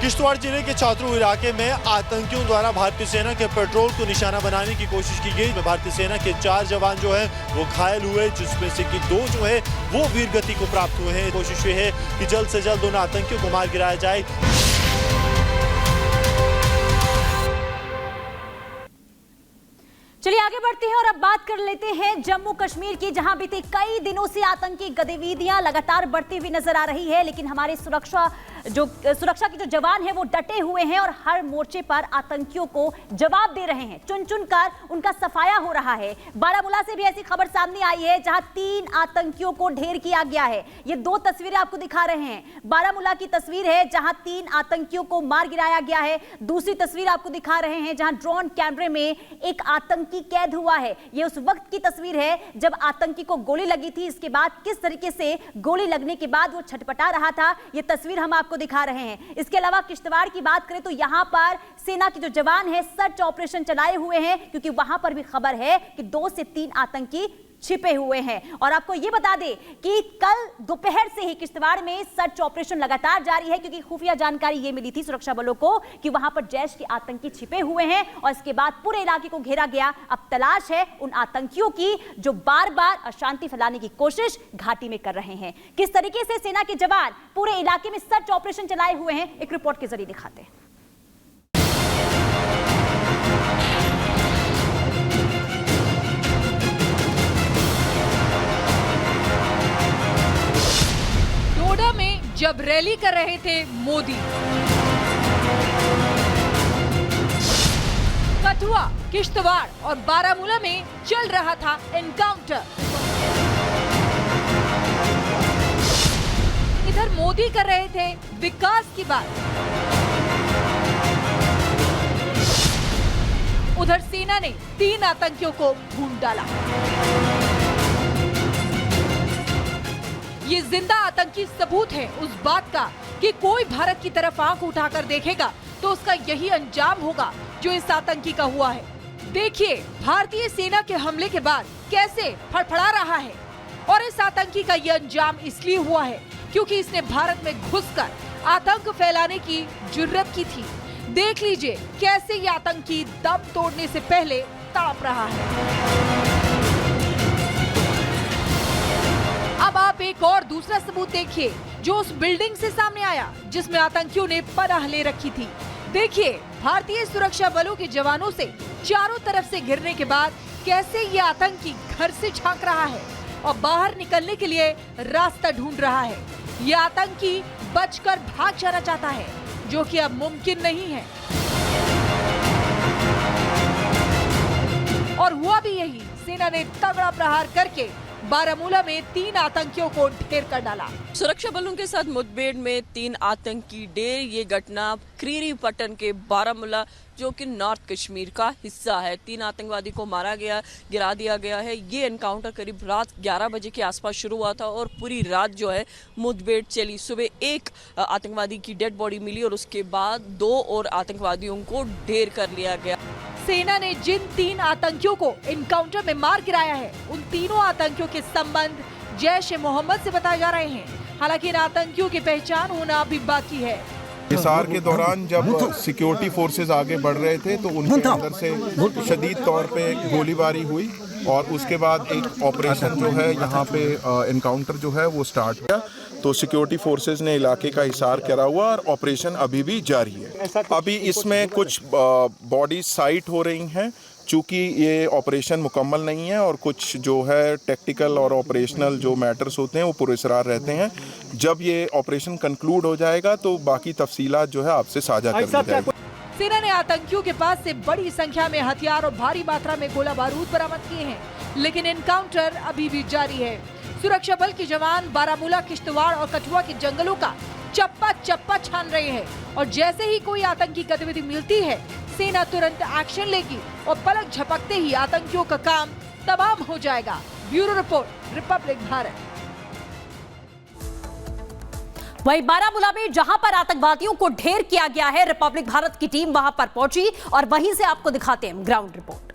किश्तवाड़ जिले के चातरू इलाके में आतंकियों द्वारा भारतीय सेना के पेट्रोल को निशाना बनाने की कोशिश की गई। भारतीय सेना के 4 जवान जो है वो घायल हुए, जिसमें से कि 2 जो है वो वीर गति को प्राप्त हुए हैं। कोशिश ये है कि जल्द से जल्द उन आतंकियों को मार गिराया जाए। चलिए आगे बढ़ते हैं और अब बात कर लेते हैं जम्मू कश्मीर की, जहां बीते कई दिनों से आतंकी गतिविधियां लगातार बढ़ती हुई नजर आ रही है। लेकिन हमारे सुरक्षा के जो जवान हैं वो डटे हुए हैं और हर मोर्चे पर आतंकियों को जवाब दे रहे हैं। चुन चुन कर उनका सफाया हो रहा है। बारामूला से भी ऐसी खबर सामने आई है जहां 3 आतंकियों को ढेर किया गया है। ये 2 तस्वीरें आपको दिखा रहे हैं। बारामूला की तस्वीर है जहां 3 आतंकियों को मार गिराया गया है। दूसरी तस्वीर आपको दिखा रहे हैं जहां ड्रोन कैमरे में एक आतंकी कैद हुआ है। यह उस वक्त की तस्वीर है जब आतंकी को गोली लगी थी। इसके बाद किस तरीके से गोली लगने के बाद वो छटपटा रहा था, यह तस्वीर हम आपको दिखा रहे हैं। इसके अलावा किश्तवाड़ की बात करें तो यहां पर सेना के जो जवान हैं सर्च ऑपरेशन चलाए हुए हैं, क्योंकि वहां पर भी खबर है कि 2 से 3 आतंकी छिपे हुए हैं। और आपको यह बता दें कि कल दोपहर से ही किश्तवाड़ में सर्च ऑपरेशन लगातार जारी है, क्योंकि खुफिया जानकारी यह मिली थी सुरक्षा बलों को कि वहां पर जैश के आतंकी छिपे हुए हैं और इसके बाद पूरे इलाके को घेरा गया। अब तलाश है उन आतंकियों की जो बार बार अशांति फैलाने की कोशिश घाटी में कर रहे हैं। किस तरीके से सेना के जवान पूरे इलाके में सर्च ऑपरेशन चलाए हुए हैं, एक रिपोर्ट के जरिए दिखाते हैं। में जब रैली कर रहे थे मोदी, कठुआ, किश्तवाड़ और बारामूला में चल रहा था एनकाउंटर। इधर मोदी कर रहे थे विकास की बात, उधर सेना ने 3 आतंकियों को ढूंढ डाला। ये जिंदा आतंकी सबूत है उस बात का कि कोई भारत की तरफ आंख उठाकर देखेगा तो उसका यही अंजाम होगा जो इस आतंकी का हुआ है। देखिए भारतीय सेना के हमले के बाद कैसे फड़फड़ा रहा है। और इस आतंकी का यह अंजाम इसलिए हुआ है क्योंकि इसने भारत में घुसकर आतंक फैलाने की जुर्रत की थी। देख लीजिए कैसे ये आतंकी दम तोड़ने से पहले तड़प रहा है। अब आप एक और दूसरा सबूत देखिए जो उस बिल्डिंग से सामने आया जिसमें आतंकियों ने पनाह ले रखी थी। देखिए भारतीय सुरक्षा बलों के जवानों से चारों तरफ से घिरने के बाद कैसे ये आतंकी घर से झांक रहा है और बाहर निकलने के लिए रास्ता ढूंढ रहा है। ये आतंकी बचकर भाग जाना चाहता है, जो कि अब मुमकिन नहीं है। और हुआ भी यही, सेना ने तगड़ा प्रहार करके बारामूला में 3 आतंकियों को ढेर कर डाला। सुरक्षा बलों के साथ मुठभेड़ में 3 आतंकी ढेर। ये घटना क्रीरी पट्टन के बारामूला जो कि नॉर्थ कश्मीर का हिस्सा है। 3 आतंकवादी को गिरा दिया गया है। ये एनकाउंटर करीब रात 11 बजे के आसपास शुरू हुआ था और पूरी रात जो है मुठभेड़ चली। सुबह 1 आतंकवादी की डेड बॉडी मिली और उसके बाद 2 और आतंकवादियों को ढेर कर लिया गया। सेना ने जिन 3 आतंकियों को एनकाउंटर में मार गिराया है, उन तीनों आतंकियों के संबंध जैश ए मोहम्मद से बताए जा रहे हैं। हालांकि इन आतंकियों की पहचान होना अभी बाकी है। हिसार के दौरान जब सिक्योरिटी फोर्सेस आगे बढ़ रहे थे तो उनके अंदर से शदीद तौर पे गोलीबारी हुई और उसके बाद एक ऑपरेशन जो है यहाँ पे एनकाउंटर जो है वो स्टार्ट हुआ। तो सिक्योरिटी फोर्सेस ने इलाके का हिसार करा हुआ और ऑपरेशन अभी भी जारी है। अभी इसमें कुछ बॉडी साइट हो रही हैं, चूँकि ये ऑपरेशन मुकम्मल नहीं है और कुछ जो है टेक्टिकल और ऑपरेशनल जो मैटर्स होते हैं वो पुरस्कार रहते हैं। जब ये ऑपरेशन कंक्लूड हो जाएगा तो बाकी तफसीलात जो है आपसे साझा कर दी जाएगी। सेना ने आतंकियों के पास से बड़ी संख्या में हथियार और भारी मात्रा में गोला बारूद बरामद किए हैं, लेकिन एनकाउंटर अभी भी जारी है। सुरक्षा बल के जवान बारामूला, किश्तवाड़ और कठुआ के जंगलों का चप्पा चप्पा छान रहे हैं और जैसे ही कोई आतंकी गतिविधि मिलती है सेना तुरंत एक्शन लेगी और पलक झपकते ही आतंकियों का काम तमाम हो जाएगा। Bureau report, Republic Bharat. वहीं बारामूला में जहां पर आतंकवादियों को ढेर किया गया है, रिपब्लिक भारत की टीम वहां पर पहुंची और वहीं से आपको दिखाते हैं ग्राउंड रिपोर्ट।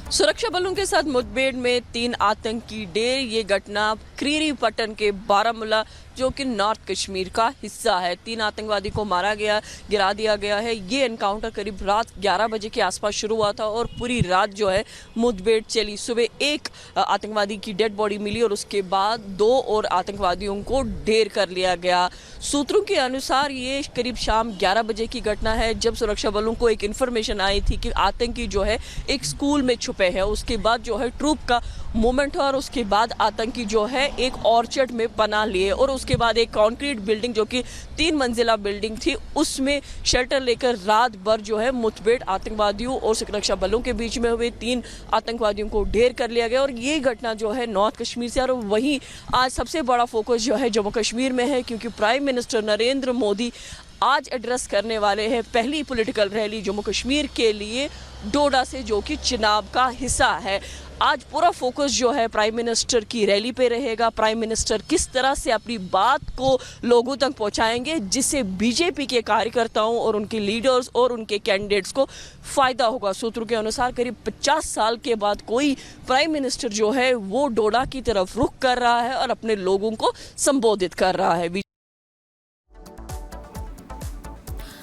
सुरक्षा बलों के साथ मुठभेड़ में 3 आतंकी ढेर। ये घटना क्रीरी पट्टन के बारामूला जो कि नॉर्थ कश्मीर का हिस्सा है। 3 आतंकवादी को मारा गया, गिरा दिया गया है। ये एनकाउंटर करीब रात 11 बजे के आसपास शुरू हुआ था और पूरी रात जो है मुठभेड़ चली। सुबह एक आतंकवादी की डेड बॉडी मिली और उसके बाद 2 और आतंकवादियों को ढेर कर लिया गया। सूत्रों के अनुसार ये करीब शाम 11 बजे की घटना है, जब सुरक्षा बलों को एक इन्फॉर्मेशन आई थी कि आतंकी जो है एक स्कूल में छुपे हैं। उसके बाद जो है ट्रूप का मूवमेंट हुआ और उसके बाद आतंकी जो है एक ऑर्चर्ड में पनाह लिए और उसके बाद एक कंक्रीट बिल्डिंग जो कि 3 मंजिला बिल्डिंग थी उसमें शेल्टर लेकर रात भर जो है मुठभेड़ आतंकवादियों और सुरक्षा बलों के बीच में हुए। 3 आतंकवादियों को ढेर कर लिया गया और ये घटना जो है नॉर्थ कश्मीर से। और वहीं आज सबसे बड़ा फोकस जो है जम्मू कश्मीर में है, क्योंकि प्राइम मिनिस्टर नरेंद्र मोदी आज एड्रेस करने वाले हैं पहली पॉलिटिकल रैली जम्मू कश्मीर के लिए डोडा से, जो कि चुनाव का हिस्सा है। आज पूरा फोकस जो है प्राइम मिनिस्टर की रैली पे रहेगा। प्राइम मिनिस्टर किस तरह से अपनी बात को लोगों तक पहुंचाएंगे जिससे बीजेपी के कार्यकर्ताओं और उनके लीडर्स और उनके कैंडिडेट्स को फायदा होगा। सूत्रों के अनुसार करीब 50 साल के बाद कोई प्राइम मिनिस्टर जो है वो डोडा की तरफ रुख कर रहा है और अपने लोगों को संबोधित कर रहा है।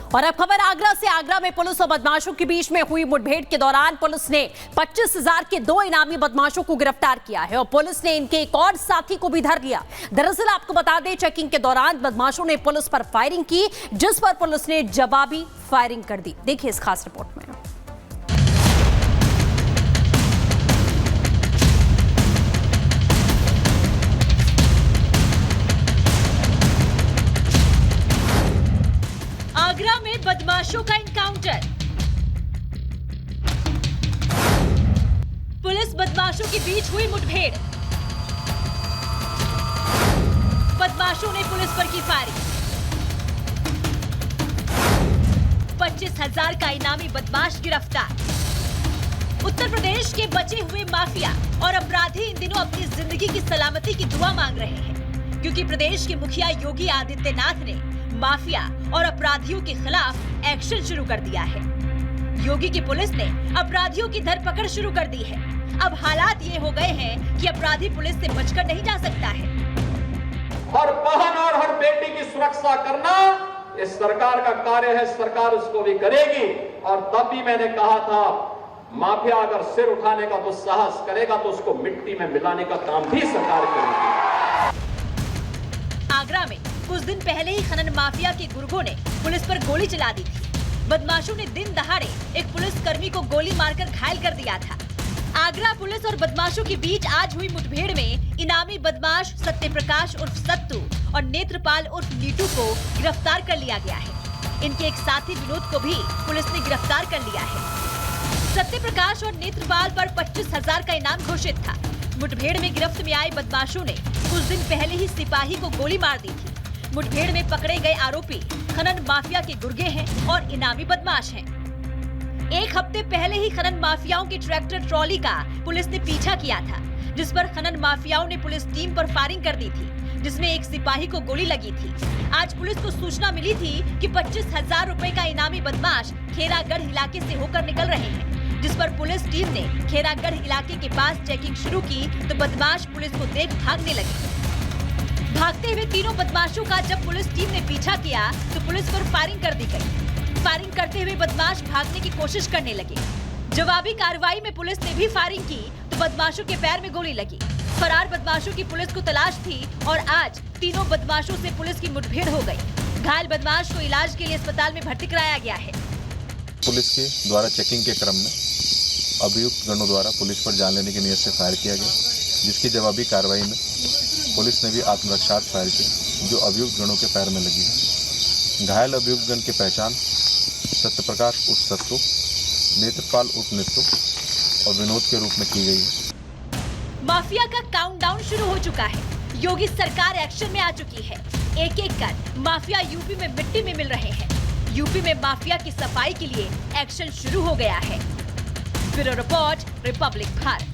और अब खबर आगरा से। आगरा में पुलिस और बदमाशों के बीच में हुई मुठभेड़ के दौरान पुलिस ने 25,000 के 2 इनामी बदमाशों को गिरफ्तार किया है और पुलिस ने इनके एक और साथी को भी धर लिया। दरअसल आपको बता दें, चेकिंग के दौरान बदमाशों ने पुलिस पर फायरिंग की, जिस पर पुलिस ने जवाबी फायरिंग कर दी। देखिए इस खास रिपोर्ट में। आगरा में बदमाशों का एनकाउंटर। पुलिस बदमाशों के बीच हुई मुठभेड़। बदमाशों ने पुलिस पर की फायरिंग। 25,000 का इनामी बदमाश गिरफ्तार। उत्तर प्रदेश के बचे हुए माफिया और अपराधी इन दिनों अपनी जिंदगी की सलामती की दुआ मांग रहे हैं, क्योंकि प्रदेश के मुखिया योगी आदित्यनाथ ने माफिया और अपराधियों के खिलाफ एक्शन शुरू कर दिया है। योगी की पुलिस ने अपराधियों की धरपकड़ शुरू कर दी है। अब हालात ये हो गए हैं कि अपराधी पुलिस से बचकर नहीं जा सकता है। हर बहन और हर बेटी की सुरक्षा करना इस सरकार का कार्य है, सरकार उसको भी करेगी। और तब भी मैंने कहा था, माफिया अगर सिर उठाने का दुस्साहस करेगा तो उसको मिट्टी में मिलाने का काम भी सरकार करेगी। आगरा में कुछ दिन पहले ही खनन माफिया के गुर्गों ने पुलिस पर गोली चला दी थी। बदमाशों ने दिन दहाड़े एक पुलिसकर्मी को गोली मारकर घायल कर दिया था। आगरा पुलिस और बदमाशों के बीच आज हुई मुठभेड़ में इनामी बदमाश सत्यप्रकाश उर्फ सत्तू और नेत्रपाल उर्फ नीटू को गिरफ्तार कर लिया गया है। इनके एक साथी विनोद को भी पुलिस ने गिरफ्तार कर लिया है। सत्यप्रकाश और नेत्रपाल पर 25,000 का इनाम घोषित था। मुठभेड़ में गिरफ्त में आए बदमाशों ने कुछ दिन पहले ही सिपाही को गोली मार दी थी। मुठभेड़ में पकड़े गए आरोपी खनन माफिया के गुर्गे हैं और इनामी बदमाश हैं। एक हफ्ते पहले ही खनन माफियाओं की ट्रैक्टर ट्रॉली का पुलिस ने पीछा किया था, जिस पर खनन माफियाओं ने पुलिस टीम पर फायरिंग कर दी थी, जिसमें एक सिपाही को गोली लगी थी। आज पुलिस को सूचना मिली थी कि 25,000 रुपए का इनामी बदमाश खेरागढ़ इलाके से होकर निकल रहे हैं, जिस पर पुलिस टीम ने खेरागढ़ इलाके के पास चेकिंग शुरू की तो बदमाश पुलिस को देख भागने लगे। भागते हुए तीनों बदमाशों का जब पुलिस टीम ने पीछा किया तो पुलिस पर फायरिंग कर दी गई। फायरिंग करते हुए बदमाश भागने की कोशिश करने लगे। जवाबी कार्रवाई में पुलिस ने भी फायरिंग की तो बदमाशों के पैर में गोली लगी। फरार बदमाशों की पुलिस को तलाश थी और आज तीनों बदमाशों से पुलिस की मुठभेड़ हो गई। घायल बदमाश को इलाज के लिए अस्पताल में भर्ती कराया गया है। पुलिस के द्वारा चेकिंग के क्रम में अभियुक्त गणों द्वारा पुलिस पर जान लेने की नीयत से फायर किया गया, जिसकी जवाबी कार्रवाई में पुलिस ने भी आत्मरक्षार्थ फायर किया जो अभियुक्त गणों के पैर में लगी है। घायल अभियुक्त गण की पहचान सत्यप्रकाश उर्फ सत्तू, नेत्रपाल उर्फ नित्तू और विनोद के रूप में की गई है। माफिया का काउंटडाउन शुरू हो चुका है। योगी सरकार एक्शन में आ चुकी है। एक एक कर माफिया यूपी में मिट्टी में मिल रहे हैं। यूपी में माफिया की सफाई के लिए एक्शन शुरू हो गया है। Bureau report, Republic Bharat.